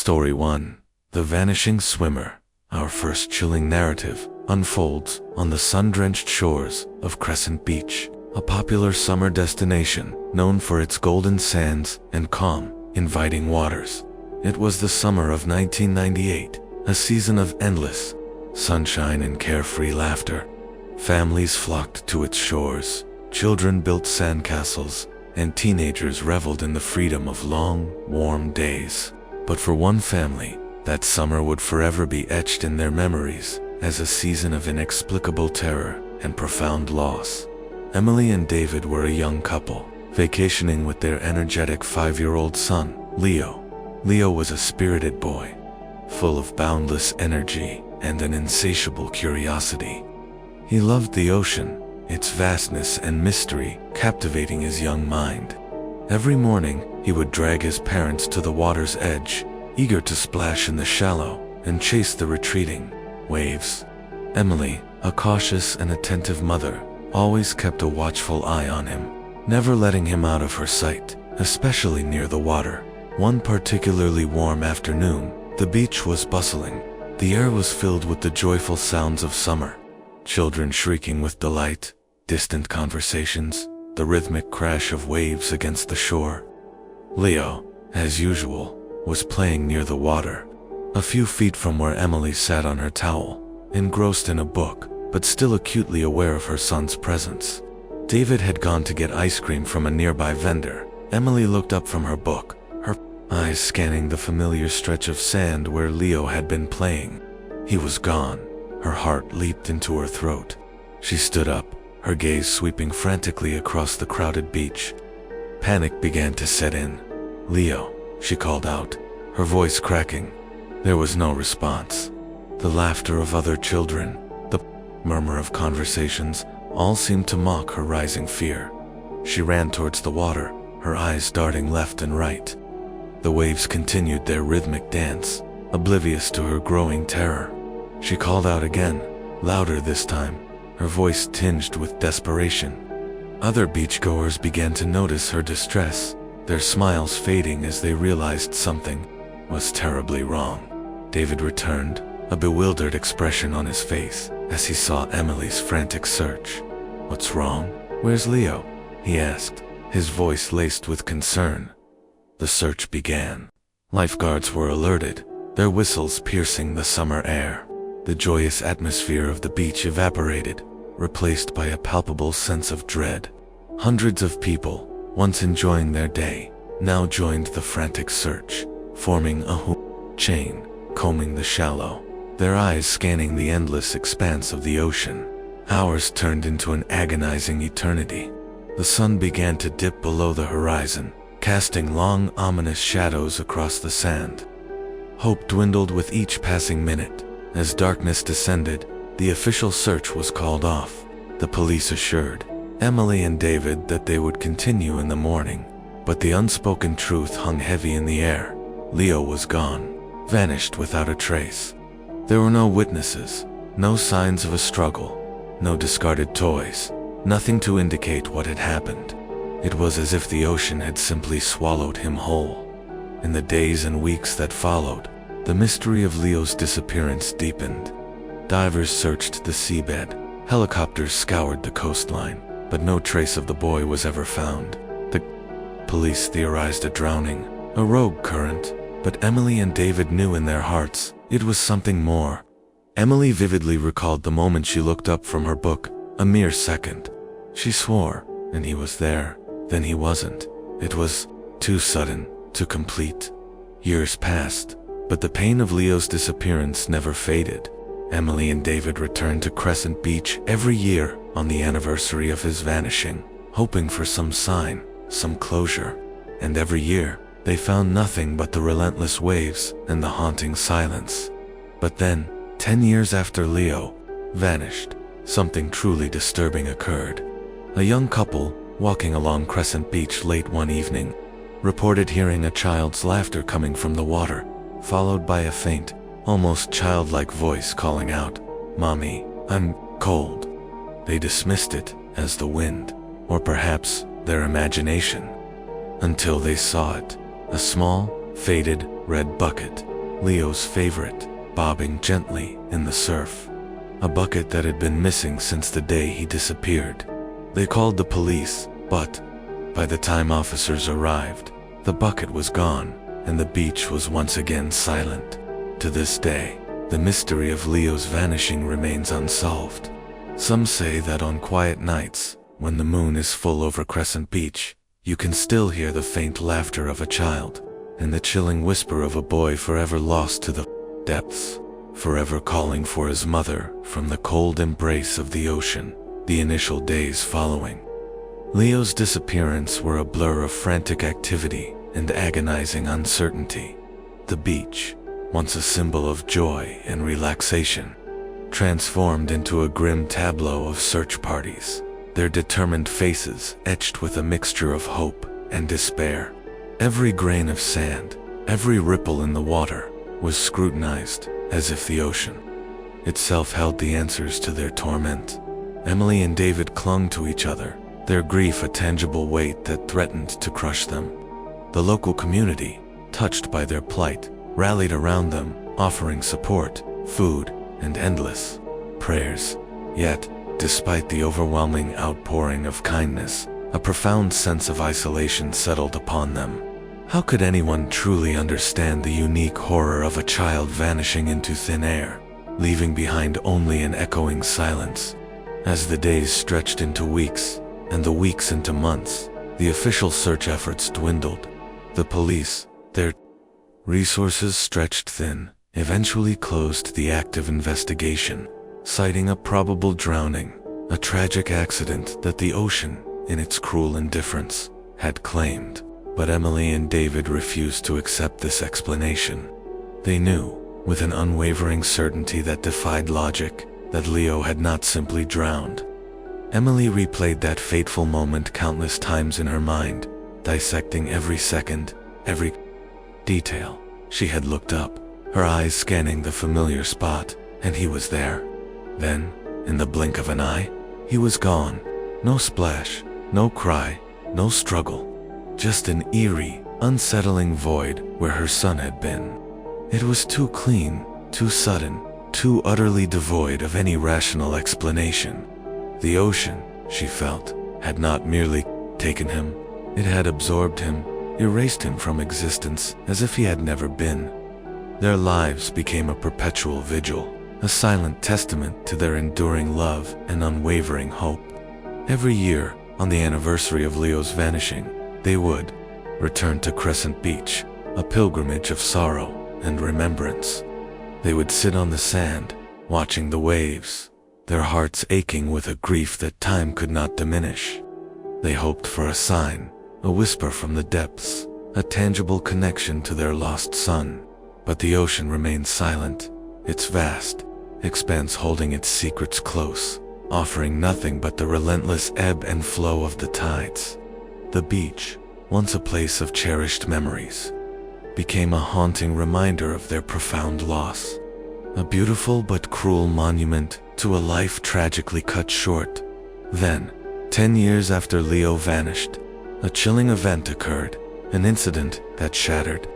Story 1. The Vanishing Swimmer. Our first chilling narrative unfolds on the sun-drenched shores of Crescent Beach, a popular summer destination known for its golden sands and calm, inviting waters. It was the summer of 1998, a season of endless sunshine and carefree laughter. Families flocked to its shores, children built sandcastles, and teenagers reveled in the freedom of long, warm days. But for one family, that summer would forever be etched in their memories as a season of inexplicable terror and profound loss. Emily and David were a young couple, vacationing with their energetic 5-year-old son, Leo. Leo was a spirited boy, full of boundless energy and an insatiable curiosity. He loved the ocean, its vastness and mystery captivating his young mind. Every morning, he would drag his parents to the water's edge, eager to splash in the shallow and chase the retreating waves. Emily, a cautious and attentive mother, always kept a watchful eye on him, never letting him out of her sight, especially near the water. One particularly warm afternoon, the beach was bustling. The air was filled with the joyful sounds of summer. Children shrieking with delight, distant conversations, the rhythmic crash of waves against the shore. Leo, as usual, was playing near the water, a few feet from where Emily sat on her towel, engrossed in a book, but still acutely aware of her son's presence. David had gone to get ice cream from a nearby vendor. Emily looked up from her book, her eyes scanning the familiar stretch of sand where Leo had been playing. He was gone. Her heart leaped into her throat. She stood up, her gaze sweeping frantically across the crowded beach. Panic began to set in. "Leo," she called out, her voice cracking. There was no response. The laughter of other children, the murmur of conversations, all seemed to mock her rising fear. She ran towards the water, her eyes darting left and right. The waves continued their rhythmic dance, oblivious to her growing terror. She called out again, louder this time, her voice tinged with desperation. Other beachgoers began to notice her distress, their smiles fading as they realized something was terribly wrong. David returned, a bewildered expression on his face as he saw Emily's frantic search. "What's wrong? Where's Leo?" he asked, his voice laced with concern. The search began. Lifeguards were alerted, their whistles piercing the summer air. The joyous atmosphere of the beach evaporated, replaced by a palpable sense of dread. Hundreds of people, once enjoying their day, now joined the frantic search, forming a chain, combing the shallow, their eyes scanning the endless expanse of the ocean. Hours turned into an agonizing eternity. The sun began to dip below the horizon, casting long, ominous shadows across the sand. Hope dwindled with each passing minute. As darkness descended, the official search was called off. The police assured Emily and David that they would continue in the morning, but the unspoken truth hung heavy in the air. Leo was gone, vanished without a trace. There were no witnesses, no signs of a struggle, no discarded toys, nothing to indicate what had happened. It was as if the ocean had simply swallowed him whole. In the days and weeks that followed, the mystery of Leo's disappearance deepened. Divers searched the seabed, helicopters scoured the coastline, but no trace of the boy was ever found. The police theorized a drowning, a rogue current, but Emily and David knew in their hearts it was something more. Emily vividly recalled the moment she looked up from her book, a mere second. She swore, and he was there, then he wasn't. It was too sudden, too complete. Years passed, but the pain of Leo's disappearance never faded. Emily and David returned to Crescent Beach every year on the anniversary of his vanishing, hoping for some sign, some closure. And every year, they found nothing but the relentless waves and the haunting silence. But then, 10 years after Leo vanished, something truly disturbing occurred. A young couple, walking along Crescent Beach late one evening, reported hearing a child's laughter coming from the water, followed by a faint, almost childlike voice calling out, "Mommy, I'm cold." They dismissed it as the wind, or perhaps their imagination, until they saw it, a small, faded, red bucket, Leo's favorite, bobbing gently in the surf. A bucket that had been missing since the day he disappeared. They called the police, but by the time officers arrived, the bucket was gone, and the beach was once again silent. To this day, the mystery of Leo's vanishing remains unsolved. Some say that on quiet nights, when the moon is full over Crescent Beach, you can still hear the faint laughter of a child, and the chilling whisper of a boy forever lost to the depths, forever calling for his mother from the cold embrace of the ocean. The initial days following Leo's disappearance were a blur of frantic activity and agonizing uncertainty. The beach, once a symbol of joy and relaxation, transformed into a grim tableau of search parties, their determined faces etched with a mixture of hope and despair. Every grain of sand, every ripple in the water, was scrutinized as if the ocean itself held the answers to their torment. Emily and David clung to each other, their grief a tangible weight that threatened to crush them. The local community, touched by their plight, rallied around them, offering support, food, and endless prayers. Yet, despite the overwhelming outpouring of kindness, a profound sense of isolation settled upon them. How could anyone truly understand the unique horror of a child vanishing into thin air, leaving behind only an echoing silence? As the days stretched into weeks, and the weeks into months, the official search efforts dwindled. The police, their resources stretched thin, eventually closed the active investigation, citing a probable drowning, a tragic accident that the ocean, in its cruel indifference, had claimed. But Emily and David refused to accept this explanation. They knew, with an unwavering certainty that defied logic, that Leo had not simply drowned. Emily replayed that fateful moment countless times in her mind, dissecting every second, every detail. She had looked up, her eyes scanning the familiar spot, and he was there. Then, in the blink of an eye, he was gone. No splash, no cry, no struggle. Just an eerie, unsettling void where her son had been. It was too clean, too sudden, too utterly devoid of any rational explanation. The ocean, she felt, had not merely taken him, it had absorbed him, erased him from existence as if he had never been. Their lives became a perpetual vigil, a silent testament to their enduring love and unwavering hope. Every year, on the anniversary of Leo's vanishing, they would return to Crescent Beach, a pilgrimage of sorrow and remembrance. They would sit on the sand, watching the waves, their hearts aching with a grief that time could not diminish. They hoped for a sign, a whisper from the depths, a tangible connection to their lost son. But the ocean remained silent, its vast expanse holding its secrets close, offering nothing but the relentless ebb and flow of the tides. The beach, once a place of cherished memories, became a haunting reminder of their profound loss. A beautiful but cruel monument to a life tragically cut short. Then, 10 years after Leo vanished, a chilling event occurred, an incident that shattered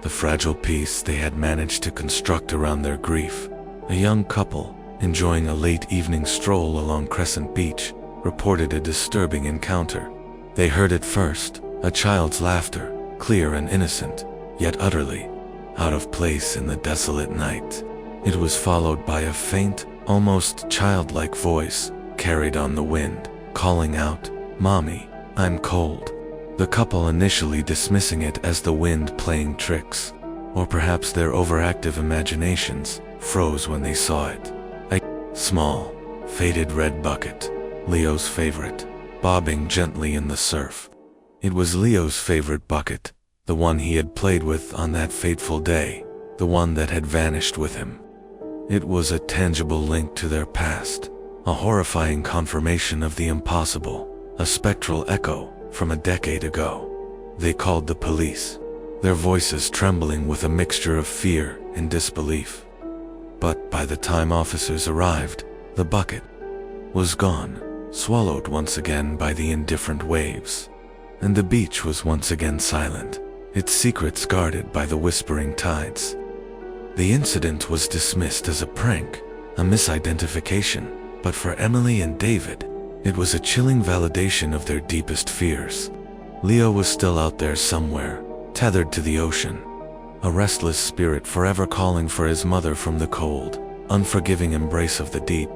the fragile peace they had managed to construct around their grief. A young couple, enjoying a late evening stroll along Crescent Beach, reported a disturbing encounter. They heard it first, a child's laughter, clear and innocent, yet utterly out of place in the desolate night. It was followed by a faint, almost childlike voice, carried on the wind, calling out, "Mommy, I'm cold." The couple initially dismissing it as the wind playing tricks, or perhaps their overactive imaginations, froze when they saw it. A small, faded red bucket, Leo's favorite, bobbing gently in the surf. It was Leo's favorite bucket, the one he had played with on that fateful day, the one that had vanished with him. It was a tangible link to their past, a horrifying confirmation of the impossible, a spectral echo from a decade ago. They called the police, their voices trembling with a mixture of fear and disbelief. But by the time officers arrived, the bucket was gone, swallowed once again by the indifferent waves. And the beach was once again silent, its secrets guarded by the whispering tides. The incident was dismissed as a prank, a misidentification, but for Emily and David, it was a chilling validation of their deepest fears. Leo was still out there somewhere, tethered to the ocean, a restless spirit forever calling for his mother from the cold, unforgiving embrace of the deep.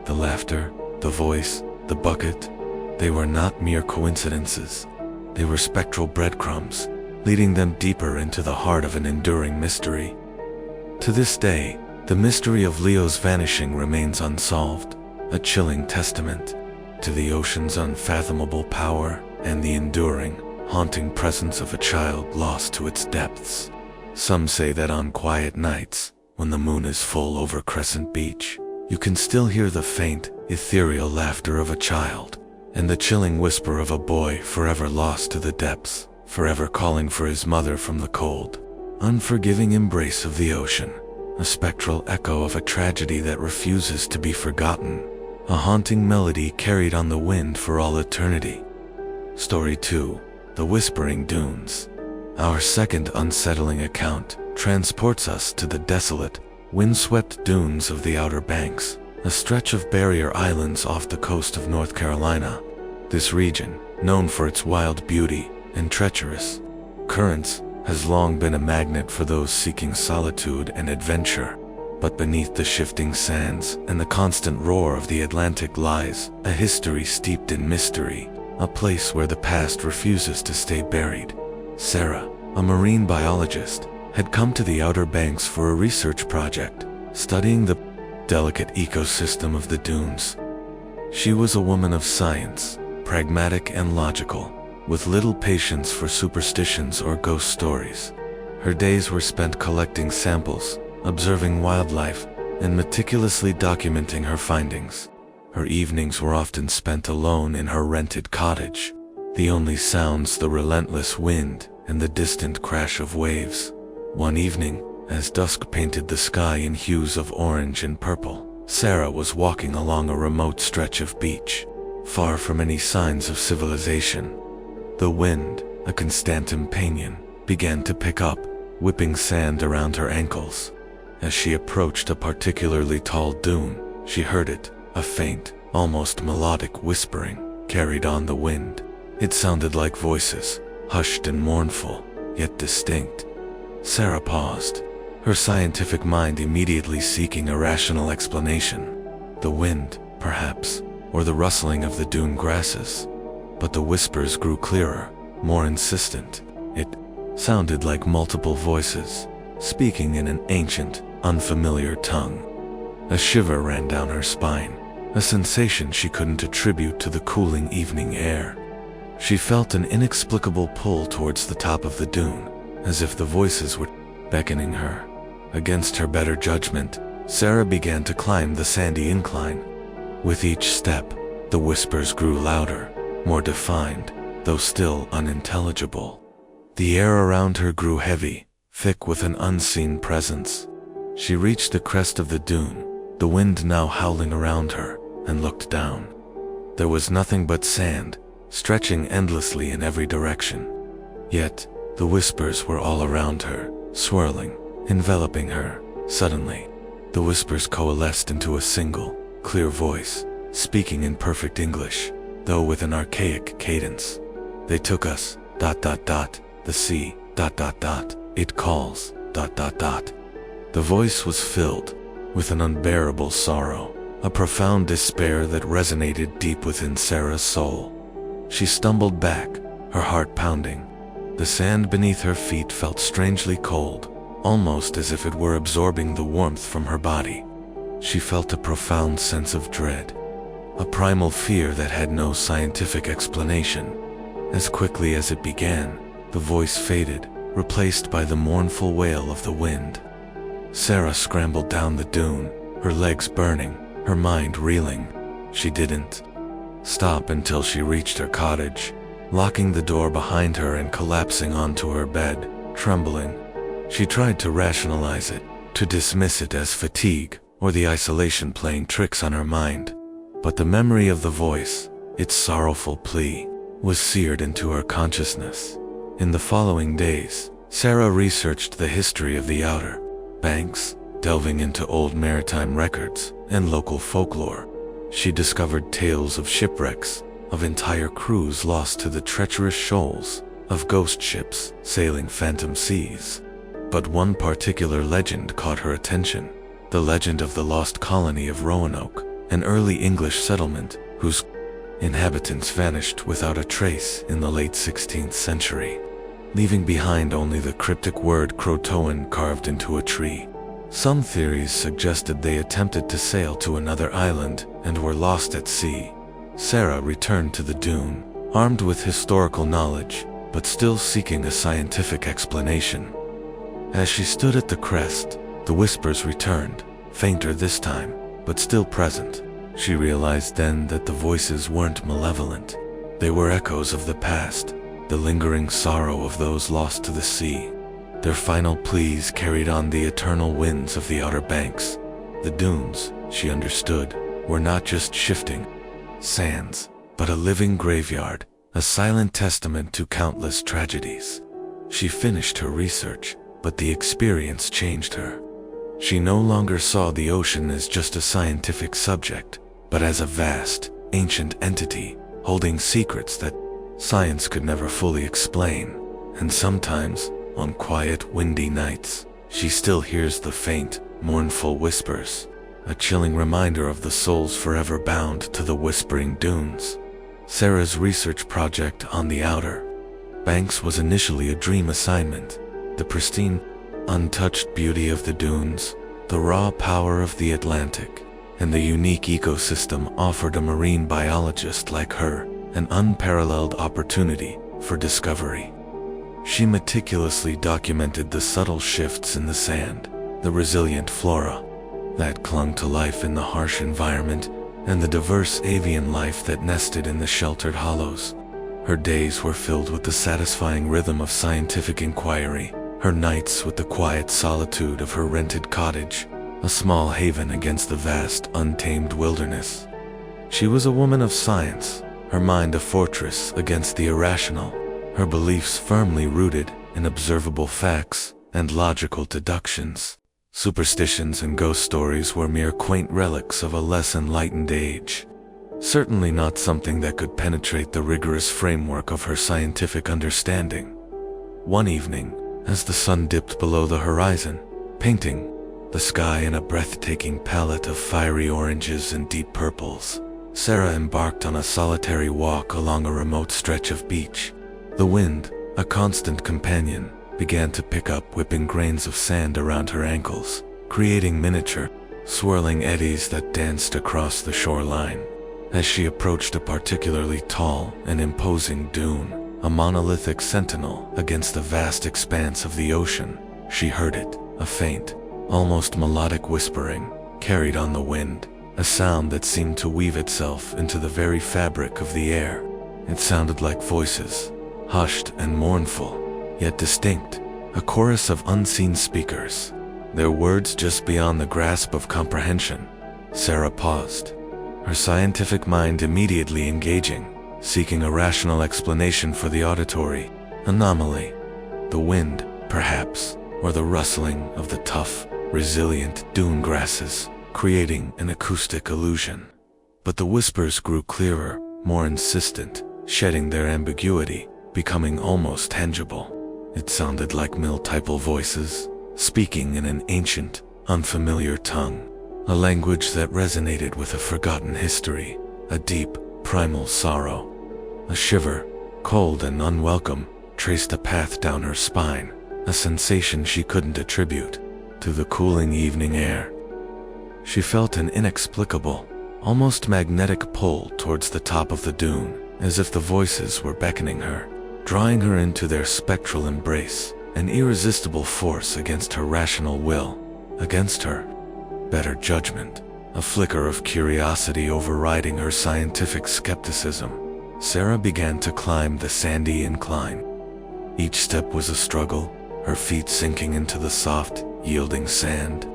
The laughter, the voice, the bucket, they were not mere coincidences. They were spectral breadcrumbs, leading them deeper into the heart of an enduring mystery. To this day, the mystery of Leo's vanishing remains unsolved, a chilling testament to the ocean's unfathomable power and the enduring, haunting presence of a child lost to its depths. Some say that on quiet nights, when the moon is full over Crescent Beach, you can still hear the faint, ethereal laughter of a child, and the chilling whisper of a boy forever lost to the depths, forever calling for his mother from the cold, unforgiving embrace of the ocean, a spectral echo of a tragedy that refuses to be forgotten, a haunting melody carried on the wind for all eternity. Story 2. The Whispering Dunes. Our second unsettling account transports us to the desolate, windswept dunes of the Outer Banks, a stretch of barrier islands off the coast of North Carolina. This region, known for its wild beauty and treacherous currents, has long been a magnet for those seeking solitude and adventure. But beneath the shifting sands and the constant roar of the Atlantic lies a history steeped in mystery, a place where the past refuses to stay buried. Sarah, a marine biologist, had come to the Outer Banks for a research project, studying the delicate ecosystem of the dunes. She was a woman of science, pragmatic and logical, with little patience for superstitions or ghost stories. Her days were spent collecting samples, observing wildlife, and meticulously documenting her findings. Her evenings were often spent alone in her rented cottage, the only sounds the relentless wind and the distant crash of waves. One evening, as dusk painted the sky in hues of orange and purple, Sarah was walking along a remote stretch of beach, far from any signs of civilization. The wind, a constant companion, began to pick up, whipping sand around her ankles. As she approached a particularly tall dune, she heard it, a faint, almost melodic whispering, carried on the wind. It sounded like voices, hushed and mournful, yet distinct. Sarah paused, her scientific mind immediately seeking a rational explanation. The wind, perhaps, or the rustling of the dune grasses. But the whispers grew clearer, more insistent. It sounded like multiple voices, speaking in an ancient, unfamiliar tongue. A shiver ran down her spine, a sensation she couldn't attribute to the cooling evening air. She felt an inexplicable pull towards the top of the dune, as if the voices were beckoning her. Against her better judgment, Sarah began to climb the sandy incline. With each step, the whispers grew louder, more defined, though still unintelligible. The air around her grew heavy, thick with an unseen presence. She reached the crest of the dune, the wind now howling around her, and looked down. There was nothing but sand, stretching endlessly in every direction. Yet, the whispers were all around her, swirling, enveloping her. Suddenly, the whispers coalesced into a single, clear voice, speaking in perfect English, though with an archaic cadence. They took us, the sea, it calls, The voice was filled with an unbearable sorrow, a profound despair that resonated deep within Sarah's soul. She stumbled back, her heart pounding. The sand beneath her feet felt strangely cold, almost as if it were absorbing the warmth from her body. She felt a profound sense of dread, a primal fear that had no scientific explanation. As quickly as it began, the voice faded, replaced by the mournful wail of the wind. Sarah scrambled down the dune, her legs burning, her mind reeling. She didn't stop until she reached her cottage, locking the door behind her and collapsing onto her bed, trembling. She tried to rationalize it, to dismiss it as fatigue or the isolation playing tricks on her mind. But the memory of the voice, its sorrowful plea, was seared into her consciousness. In the following days, Sarah researched the history of the Outer banks, delving into old maritime records and local folklore. She discovered tales of shipwrecks, of entire crews lost to the treacherous shoals, of ghost ships sailing phantom seas. But one particular legend caught her attention, the legend of the lost colony of Roanoke, an early English settlement whose inhabitants vanished without a trace in the late 16th century, leaving behind only the cryptic word Croatoan carved into a tree. Some theories suggested they attempted to sail to another island and were lost at sea. Sarah returned to the dune, armed with historical knowledge, but still seeking a scientific explanation. As she stood at the crest, the whispers returned, fainter this time, but still present. She realized then that the voices weren't malevolent. They were echoes of the past, the lingering sorrow of those lost to the sea. Their final pleas carried on the eternal winds of the Outer Banks. The dunes, she understood, were not just shifting sands, but a living graveyard, a silent testament to countless tragedies. She finished her research, but the experience changed her. She no longer saw the ocean as just a scientific subject, but as a vast, ancient entity, holding secrets that science could never fully explain. And sometimes, on quiet, windy nights, she still hears the faint, mournful whispers, a chilling reminder of the souls forever bound to the whispering dunes. Sarah's research project on the Outer Banks was initially a dream assignment. The pristine, untouched beauty of the dunes, the raw power of the Atlantic, and the unique ecosystem offered a marine biologist like her an unparalleled opportunity for discovery. She meticulously documented the subtle shifts in the sand, the resilient flora that clung to life in the harsh environment, and the diverse avian life that nested in the sheltered hollows. Her days were filled with the satisfying rhythm of scientific inquiry, her nights with the quiet solitude of her rented cottage, a small haven against the vast, untamed wilderness. She was a woman of science, her mind a fortress against the irrational, her beliefs firmly rooted in observable facts and logical deductions. Superstitions and ghost stories were mere quaint relics of a less enlightened age, certainly not something that could penetrate the rigorous framework of her scientific understanding. One evening, as the sun dipped below the horizon, painting the sky in a breathtaking palette of fiery oranges and deep purples, Sarah embarked on a solitary walk along a remote stretch of beach. The wind, a constant companion, began to pick up whipping grains of sand around her ankles, creating miniature, swirling eddies that danced across the shoreline. As she approached a particularly tall and imposing dune, a monolithic sentinel against the vast expanse of the ocean, she heard it, a faint, almost melodic whispering, carried on the wind, a sound that seemed to weave itself into the very fabric of the air. It sounded like voices, hushed and mournful, yet distinct, a chorus of unseen speakers, their words just beyond the grasp of comprehension. Sarah paused, her scientific mind immediately engaging, seeking a rational explanation for the auditory anomaly. The wind, perhaps, or the rustling of the tough, resilient dune grasses, creating an acoustic illusion. But the whispers grew clearer, more insistent, shedding their ambiguity, becoming almost tangible. It sounded like mill-typal voices, speaking in an ancient, unfamiliar tongue, a language that resonated with a forgotten history, a deep, primal sorrow. A shiver, cold and unwelcome, traced a path down her spine, a sensation she couldn't attribute to the cooling evening air. She felt an inexplicable, almost magnetic pull towards the top of the dune, as if the voices were beckoning her, drawing her into their spectral embrace, an irresistible force against her rational will, against her better judgment, a flicker of curiosity overriding her scientific skepticism. Sarah began to climb the sandy incline. Each step was a struggle, her feet sinking into the soft, yielding sand.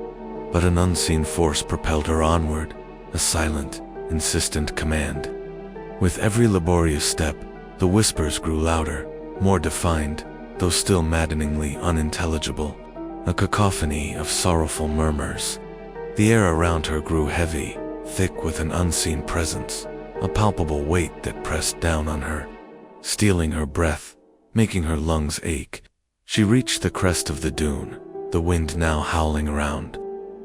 But an unseen force propelled her onward, a silent, insistent command. With every laborious step, the whispers grew louder, more defined, though still maddeningly unintelligible. a cacophony of sorrowful murmurs. The air around her grew heavy, thick with an unseen presence, a palpable weight that pressed down on her, stealing her breath, making her lungs ache. She reached the crest of the dune, the wind now howling around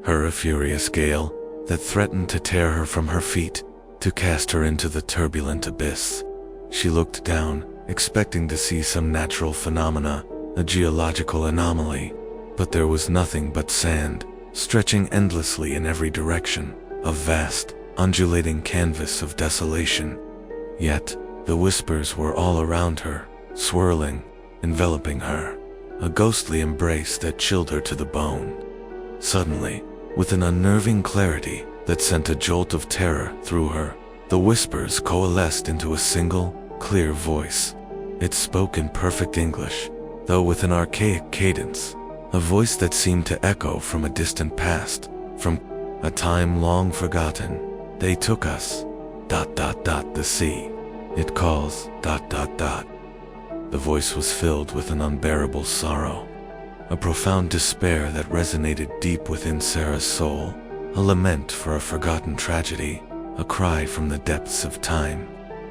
her, a furious gale that threatened to tear her from her feet, to cast her into the turbulent abyss. She looked down, expecting to see some natural phenomena, a geological anomaly, but there was nothing but sand, stretching endlessly in every direction, a vast, undulating canvas of desolation. Yet, the whispers were all around her, swirling, enveloping her, a ghostly embrace that chilled her to the bone. Suddenly, with an unnerving clarity that sent a jolt of terror through her, the whispers coalesced into a single, clear voice. It spoke in perfect English, though with an archaic cadence, a voice that seemed to echo from a distant past, from a time long forgotten. They took us, ... the sea. It calls, ... The voice was filled with an unbearable sorrow, a profound despair that resonated deep within Sarah's soul, a lament for a forgotten tragedy, a cry from the depths of time.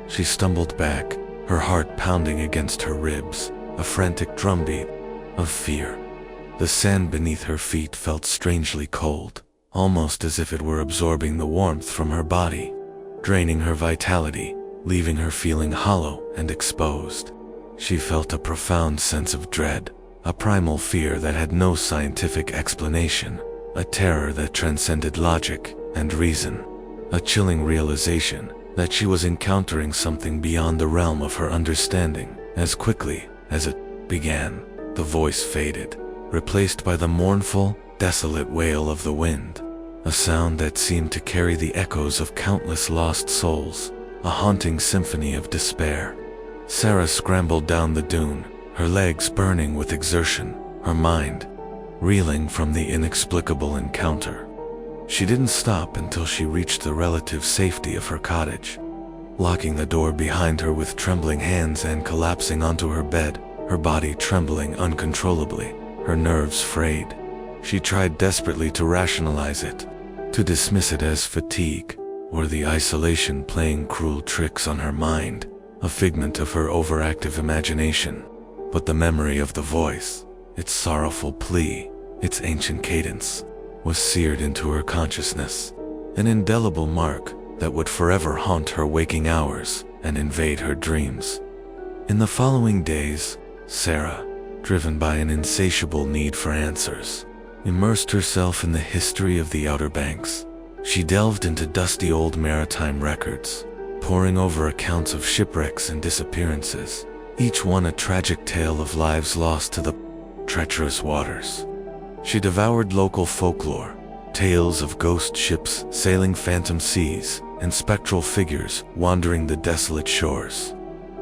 She stumbled back, her heart pounding against her ribs, a frantic drumbeat of fear. The sand beneath her feet felt strangely cold, almost as if it were absorbing the warmth from her body, draining her vitality, leaving her feeling hollow and exposed. She felt a profound sense of dread, a primal fear that had no scientific explanation, a terror that transcended logic and reason, a chilling realization that she was encountering something beyond the realm of her understanding. As quickly as it began, the voice faded, replaced by the mournful, desolate wail of the wind, a sound that seemed to carry the echoes of countless lost souls, a haunting symphony of despair. Sarah scrambled down the dune, her legs burning with exertion, her mind reeling from the inexplicable encounter. She didn't stop until she reached the relative safety of her cottage. Locking the door behind her with trembling hands and collapsing onto her bed, her body trembling uncontrollably, her nerves frayed, she tried desperately to rationalize it, to dismiss it as fatigue, or the isolation playing cruel tricks on her mind, a figment of her overactive imagination. But the memory of the voice, its sorrowful plea, its ancient cadence, was seared into her consciousness, an indelible mark that would forever haunt her waking hours and invade her dreams. In the following days, Sarah, driven by an insatiable need for answers, immersed herself in the history of the Outer Banks. She delved into dusty old maritime records, poring over accounts of shipwrecks and disappearances, each one a tragic tale of lives lost to the treacherous waters. She devoured local folklore, tales of ghost ships sailing phantom seas, and spectral figures wandering the desolate shores,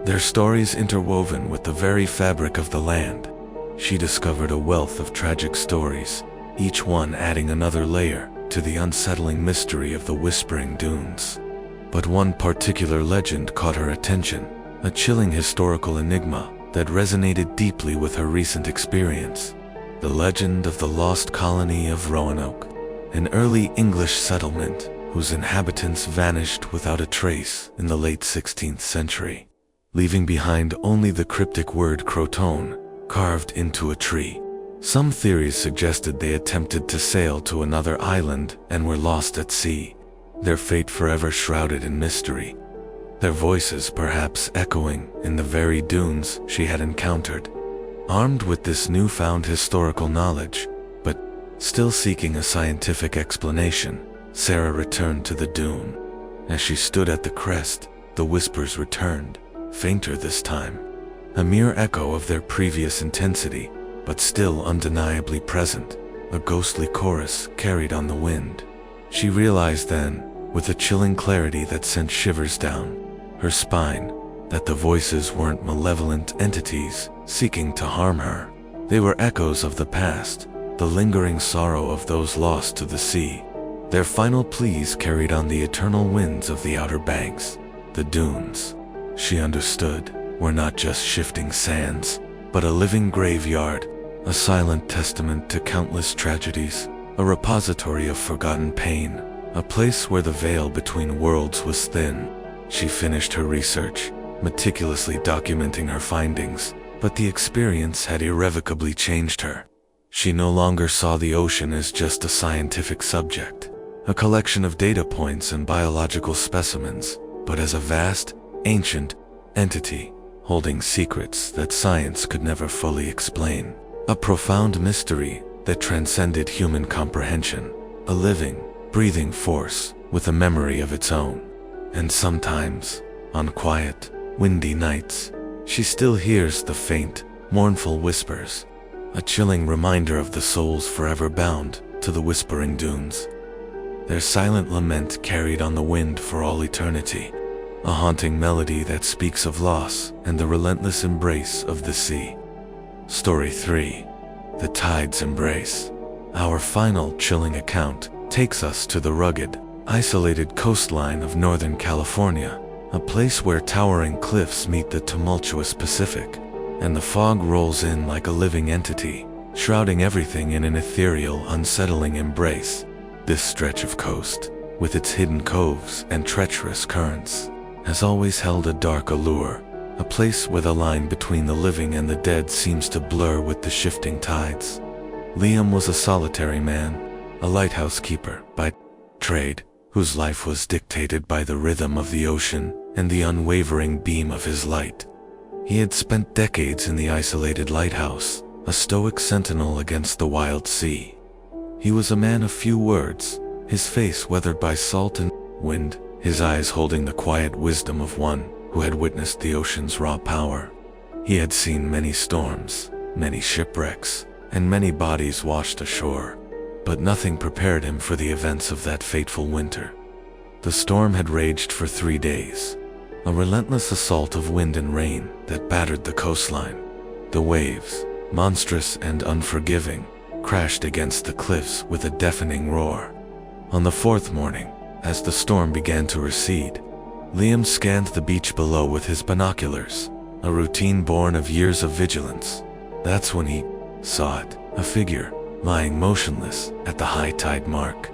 their stories interwoven with the very fabric of the land. She discovered a wealth of tragic stories, each one adding another layer to the unsettling mystery of the Whispering Dunes. But one particular legend caught her attention, a chilling historical enigma that resonated deeply with her recent experience. The legend of the lost colony of Roanoke, an early English settlement whose inhabitants vanished without a trace in the late 16th century, leaving behind only the cryptic word Croton carved into a tree. Some theories suggested they attempted to sail to another island and were lost at sea, their fate forever shrouded in mystery, their voices perhaps echoing in the very dunes she had encountered. Armed with this newfound historical knowledge, but still seeking a scientific explanation, Sarah returned to the dune. As she stood at the crest, the whispers returned, fainter this time, a mere echo of their previous intensity, but still undeniably present, a ghostly chorus carried on the wind. She realized then, with a chilling clarity that sent shivers down her spine, that the voices weren't malevolent entities seeking to harm her. They were echoes of the past, the lingering sorrow of those lost to the sea. Their final pleas carried on the eternal winds of the Outer Banks, the dunes. She understood, were not just shifting sands, but a living graveyard, a silent testament to countless tragedies, a repository of forgotten pain, a place where the veil between worlds was thin. She finished her research, meticulously documenting her findings, but the experience had irrevocably changed her. She no longer saw the ocean as just a scientific subject, a collection of data points and biological specimens, but as a vast, ancient entity, holding secrets that science could never fully explain. A profound mystery that transcended human comprehension, a living, breathing force with a memory of its own. And sometimes, on quiet, windy nights, she still hears the faint, mournful whispers, a chilling reminder of the souls forever bound to the whispering dunes. Their silent lament carried on the wind for all eternity, a haunting melody that speaks of loss and the relentless embrace of the sea. Story 3. The Tide's Embrace. Our final chilling account takes us to the rugged, isolated coastline of Northern California, a place where towering cliffs meet the tumultuous Pacific, and the fog rolls in like a living entity, shrouding everything in an ethereal, unsettling embrace. This stretch of coast, with its hidden coves and treacherous currents, has always held a dark allure, a place where the line between the living and the dead seems to blur with the shifting tides. Liam was a solitary man, a lighthouse keeper by trade, whose life was dictated by the rhythm of the ocean and the unwavering beam of his light. He had spent decades in the isolated lighthouse, a stoic sentinel against the wild sea. He was a man of few words, his face weathered by salt and wind, his eyes holding the quiet wisdom of one who had witnessed the ocean's raw power. He had seen many storms, many shipwrecks, and many bodies washed ashore, but nothing prepared him for the events of that fateful winter. The storm had raged for 3 days, a relentless assault of wind and rain that battered the coastline. The waves, monstrous and unforgiving, crashed against the cliffs with a deafening roar. On the 4th morning, as the storm began to recede, Liam scanned the beach below with his binoculars, a routine born of years of vigilance. That's when he saw it, a figure, lying motionless at the high tide mark.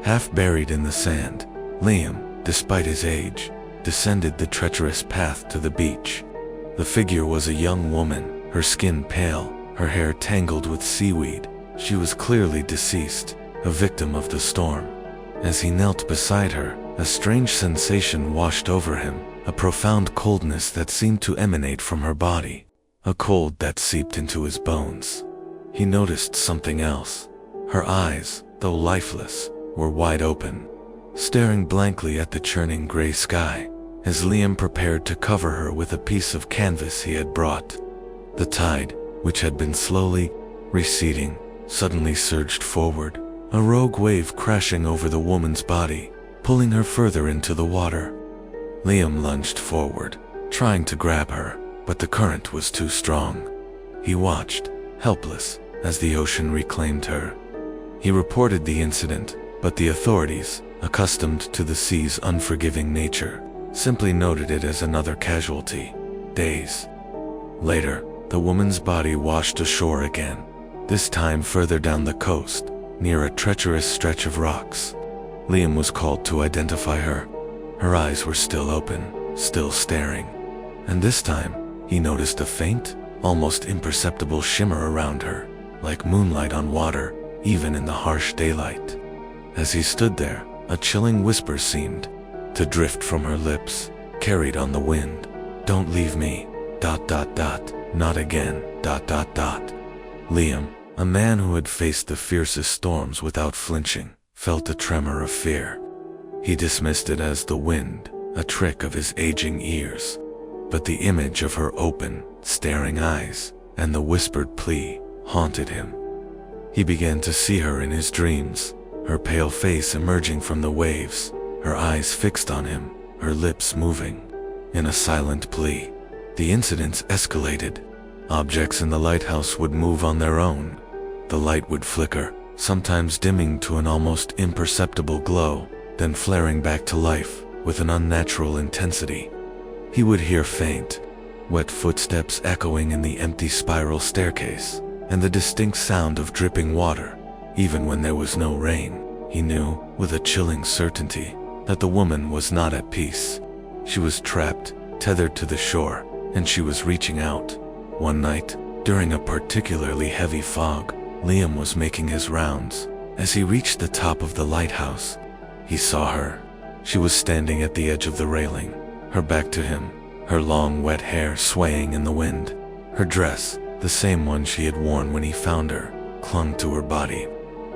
Half buried in the sand, Liam, despite his age, descended the treacherous path to the beach. The figure was a young woman, her skin pale, her hair tangled with seaweed. She was clearly deceased, a victim of the storm. As he knelt beside her, a strange sensation washed over him, a profound coldness that seemed to emanate from her body, a cold that seeped into his bones. He noticed something else. Her eyes, though lifeless, were wide open, staring blankly at the churning gray sky, as Liam prepared to cover her with a piece of canvas he had brought. The tide, which had been slowly receding, suddenly surged forward, a rogue wave crashing over the woman's body, pulling her further into the water. Liam lunged forward, trying to grab her, but the current was too strong. He watched, helpless, as the ocean reclaimed her. He reported the incident, but the authorities, accustomed to the sea's unforgiving nature, simply noted it as another casualty. Days later, the woman's body washed ashore again, this time further down the coast, near a treacherous stretch of rocks. Liam was called to identify her. Her eyes were still open, still staring, and this time, he noticed a faint, almost imperceptible shimmer around her, like moonlight on water, even in the harsh daylight. As he stood there, a chilling whisper seemed to drift from her lips, carried on the wind. "Don't leave me, ... not again, ... Liam, a man who had faced the fiercest storms without flinching, felt a tremor of fear. He dismissed it as the wind, a trick of his aging ears. But the image of her open, staring eyes, and the whispered plea, haunted him. He began to see her in his dreams, her pale face emerging from the waves, her eyes fixed on him, her lips moving. In a silent plea, the incidents escalated. Objects in the lighthouse would move on their own. The light would flicker, sometimes dimming to an almost imperceptible glow, then flaring back to life with an unnatural intensity. He would hear faint, wet footsteps echoing in the empty spiral staircase, and the distinct sound of dripping water, even when there was no rain. He knew, with a chilling certainty, that the woman was not at peace. She was trapped, tethered to the shore, and she was reaching out. One night, during a particularly heavy fog, Liam was making his rounds. As he reached the top of the lighthouse, he saw her. She was standing at the edge of the railing, her back to him, her long wet hair swaying in the wind. Her dress, the same one she had worn when he found her, clung to her body.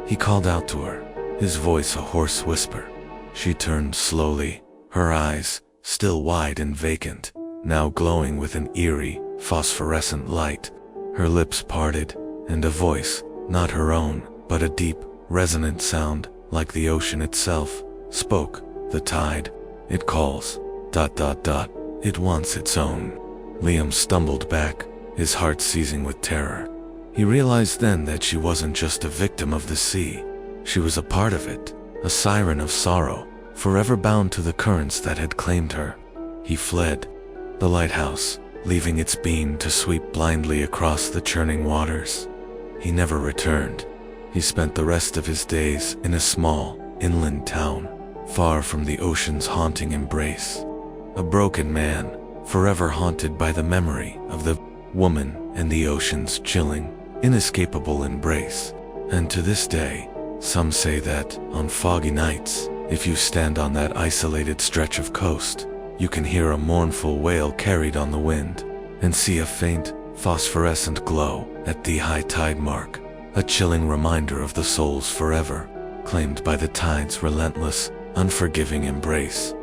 He called out to her, his voice a hoarse whisper. She turned slowly, her eyes, still wide and vacant, now glowing with an eerie, phosphorescent light. Her lips parted, and a voice, not her own, but a deep, resonant sound, like the ocean itself, spoke. The tide, it calls, ... it wants its own. Liam stumbled back, his heart seizing with terror. He realized then that she wasn't just a victim of the sea. She was a part of it, a siren of sorrow, forever bound to the currents that had claimed her. He fled the lighthouse, leaving its beam to sweep blindly across the churning waters. He never returned. He spent the rest of his days in a small, inland town, far from the ocean's haunting embrace. A broken man, forever haunted by the memory of the woman and the ocean's chilling, inescapable embrace. And to this day, some say that, on foggy nights, if you stand on that isolated stretch of coast, you can hear a mournful wail carried on the wind, and see a faint, phosphorescent glow at the high tide mark, a chilling reminder of the soul's forever, claimed by the tide's relentless, unforgiving embrace.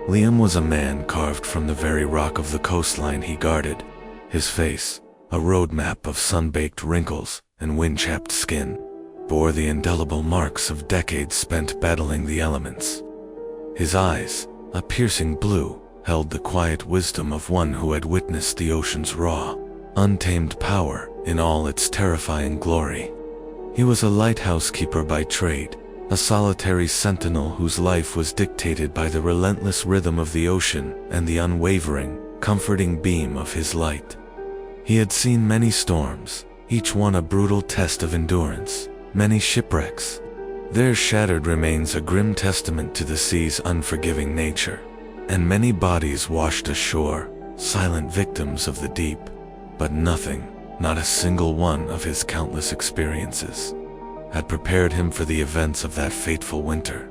Liam was a man carved from the very rock of the coastline he guarded. His face, a roadmap of sun-baked wrinkles and wind-chapped skin, bore the indelible marks of decades spent battling the elements. His eyes, a piercing blue, held the quiet wisdom of one who had witnessed the ocean's raw, untamed power in all its terrifying glory. He was a lighthouse keeper by trade, a solitary sentinel whose life was dictated by the relentless rhythm of the ocean and the unwavering, comforting beam of his light. He had seen many storms, each one a brutal test of endurance, many shipwrecks, their shattered remains a grim testament to the sea's unforgiving nature, and many bodies washed ashore, silent victims of the deep. But nothing, not a single one of his countless experiences, had prepared him for the events of that fateful winter.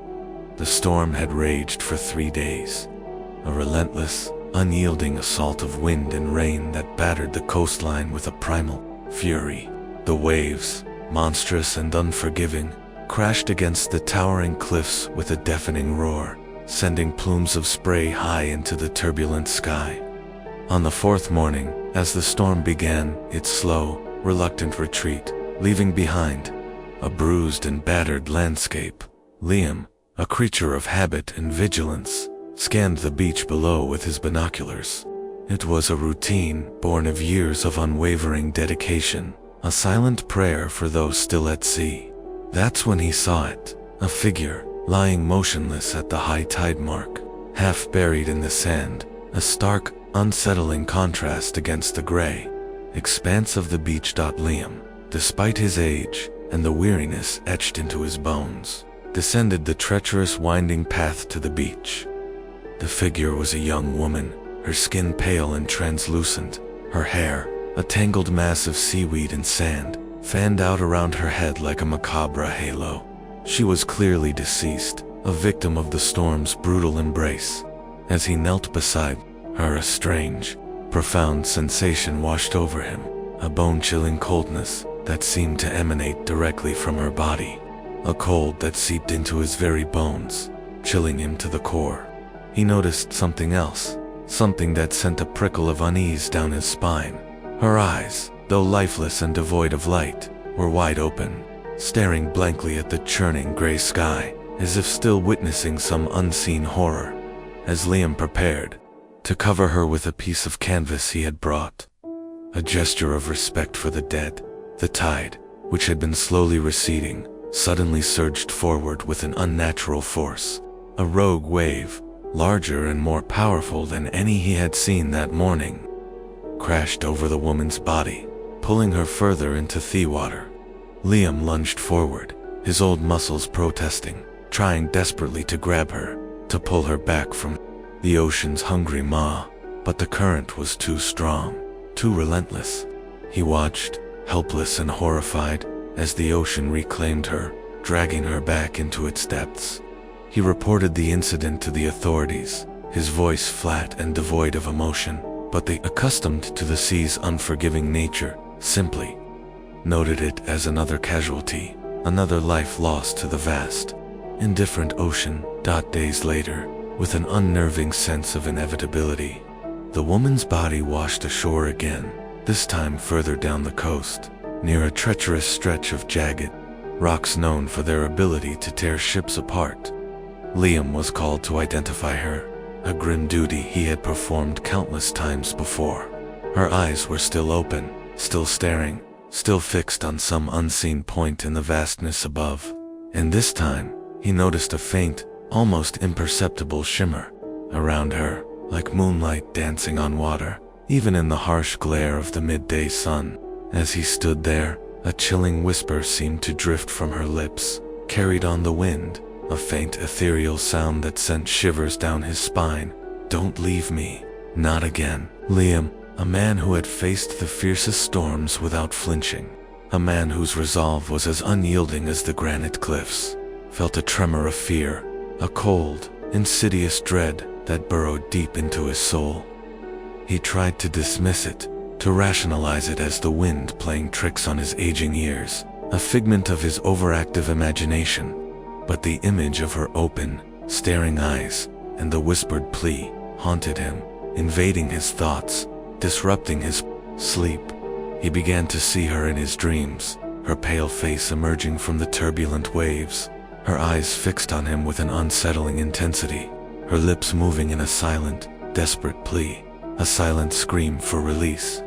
The storm had raged for 3 days, a relentless, unyielding assault of wind and rain that battered the coastline with a primal fury. The waves, monstrous and unforgiving, crashed against the towering cliffs with a deafening roar, sending plumes of spray high into the turbulent sky. On the 4th morning, as the storm began its slow, reluctant retreat, leaving behind a bruised and battered landscape, Liam, a creature of habit and vigilance, scanned the beach below with his binoculars. It was a routine born of years of unwavering dedication, a silent prayer for those still at sea. That's when he saw it, a figure, lying motionless at the high tide mark, half buried in the sand, a stark, unsettling contrast against the gray expanse of the beach. Liam, despite his age and the weariness etched into his bones, descended the treacherous winding path to the beach. The figure was a young woman, her skin pale and translucent, her hair, a tangled mass of seaweed and sand, fanned out around her head like a macabre halo. She was clearly deceased, a victim of the storm's brutal embrace. As he knelt beside her, a strange, profound sensation washed over him, a bone-chilling coldness that seemed to emanate directly from her body, a cold that seeped into his very bones, chilling him to the core. He noticed something else, something that sent a prickle of unease down his spine. Her eyes, though lifeless and devoid of light, were wide open, staring blankly at the churning gray sky, as if still witnessing some unseen horror. As Liam prepared to cover her with a piece of canvas he had brought, a gesture of respect for the dead, the tide, which had been slowly receding, suddenly surged forward with an unnatural force. A rogue wave, larger and more powerful than any he had seen that morning, crashed over the woman's body, pulling her further into the water. Liam lunged forward, his old muscles protesting, trying desperately to grab her, to pull her back from the ocean's hungry maw, but the current was too strong, too relentless. He watched, helpless and horrified, as the ocean reclaimed her, dragging her back into its depths. He reported the incident to the authorities, his voice flat and devoid of emotion, but they, accustomed to the sea's unforgiving nature, simply noted it as another casualty, another life lost to the vast, indifferent ocean. Days later, with an unnerving sense of inevitability, the woman's body washed ashore again, this time further down the coast, near a treacherous stretch of jagged rocks known for their ability to tear ships apart. Liam was called to identify her, a grim duty he had performed countless times before. Her eyes were still open, still staring, still fixed on some unseen point in the vastness above. And this time, he noticed a faint, almost imperceptible shimmer around her, like moonlight dancing on water, even in the harsh glare of the midday sun. As he stood there, a chilling whisper seemed to drift from her lips, carried on the wind, a faint ethereal sound that sent shivers down his spine. "Don't leave me. Not again." Liam, a man who had faced the fiercest storms without flinching, a man whose resolve was as unyielding as the granite cliffs, felt a tremor of fear, a cold, insidious dread that burrowed deep into his soul. He tried to dismiss it, to rationalize it as the wind playing tricks on his aging ears, a figment of his overactive imagination. But the image of her open, staring eyes, and the whispered plea, haunted him, invading his thoughts, disrupting his sleep. He began to see her in his dreams, her pale face emerging from the turbulent waves, her eyes fixed on him with an unsettling intensity, her lips moving in a silent, desperate plea, a silent scream for release.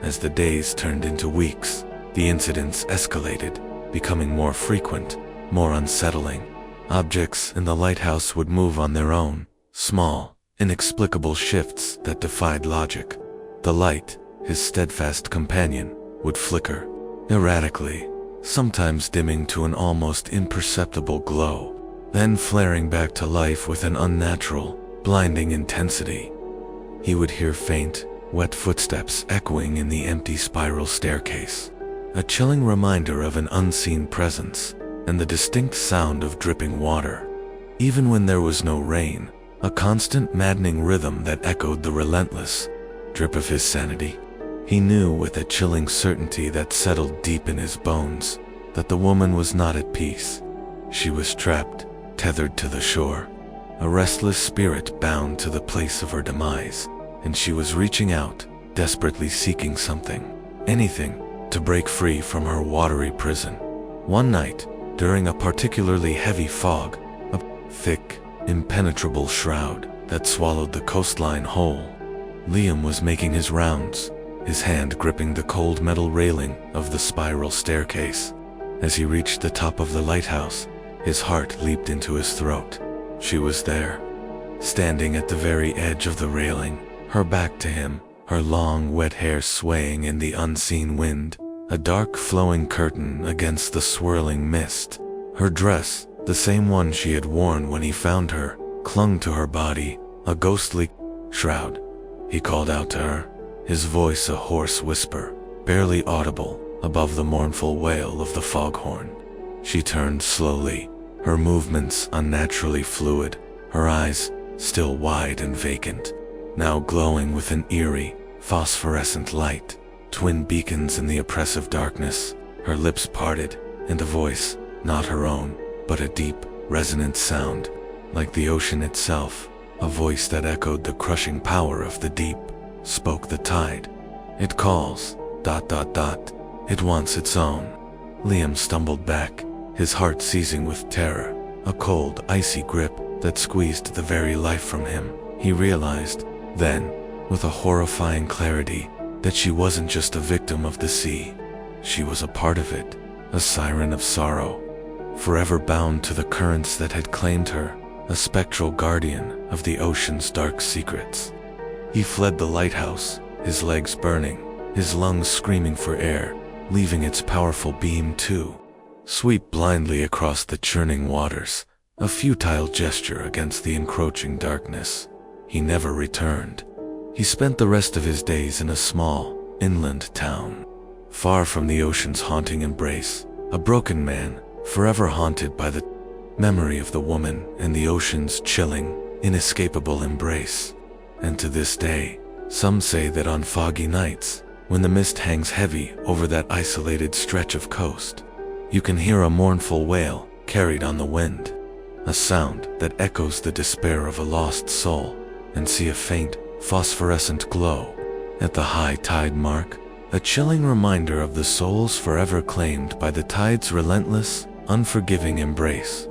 As the days turned into weeks, the incidents escalated, becoming more frequent, more unsettling. Objects in the lighthouse would move on their own, small, inexplicable shifts that defied logic. The light, his steadfast companion, would flicker, erratically, sometimes dimming to an almost imperceptible glow, then flaring back to life with an unnatural, blinding intensity. He would hear faint, wet footsteps echoing in the empty spiral staircase, a chilling reminder of an unseen presence, and the distinct sound of dripping water. Even when there was no rain, a constant maddening rhythm that echoed the relentless drip of his sanity. He knew with a chilling certainty that settled deep in his bones that the woman was not at peace. She was trapped, tethered to the shore, a restless spirit bound to the place of her demise, and she was reaching out, desperately seeking something, anything, to break free from her watery prison. One night, during a particularly heavy fog, a thick, impenetrable shroud that swallowed the coastline whole, Liam was making his rounds, his hand gripping the cold metal railing of the spiral staircase. As he reached the top of the lighthouse, his heart leaped into his throat. She was there, standing at the very edge of the railing, her back to him, her long wet hair swaying in the unseen wind, a dark flowing curtain against the swirling mist. Her dress, the same one she had worn when he found her, clung to her body, a ghostly shroud. He called out to her, his voice a hoarse whisper, barely audible above the mournful wail of the foghorn. She turned slowly, her movements unnaturally fluid, her eyes, still wide and vacant, now glowing with an eerie, phosphorescent light, twin beacons in the oppressive darkness. Her lips parted, and a voice, not her own, but a deep, resonant sound, like the ocean itself, a voice that echoed the crushing power of the deep, spoke the tide. It calls, ... It wants its own. Liam stumbled back, his heart seizing with terror, a cold, icy grip that squeezed the very life from him. He realized, then, with a horrifying clarity, that she wasn't just a victim of the sea. She was a part of it, a siren of sorrow, forever bound to the currents that had claimed her, a spectral guardian of the ocean's dark secrets. He fled the lighthouse, his legs burning, his lungs screaming for air, leaving its powerful beam to sweep blindly across the churning waters, a futile gesture against the encroaching darkness. He never returned. He spent the rest of his days in a small, inland town, far from the ocean's haunting embrace, a broken man, forever haunted by the memory of the woman and the ocean's chilling, inescapable embrace. And to this day, some say that on foggy nights, when the mist hangs heavy over that isolated stretch of coast, you can hear a mournful wail carried on the wind, a sound that echoes the despair of a lost soul, and see a faint, phosphorescent glow at the high tide mark, a chilling reminder of the souls forever claimed by the tide's relentless, unforgiving embrace.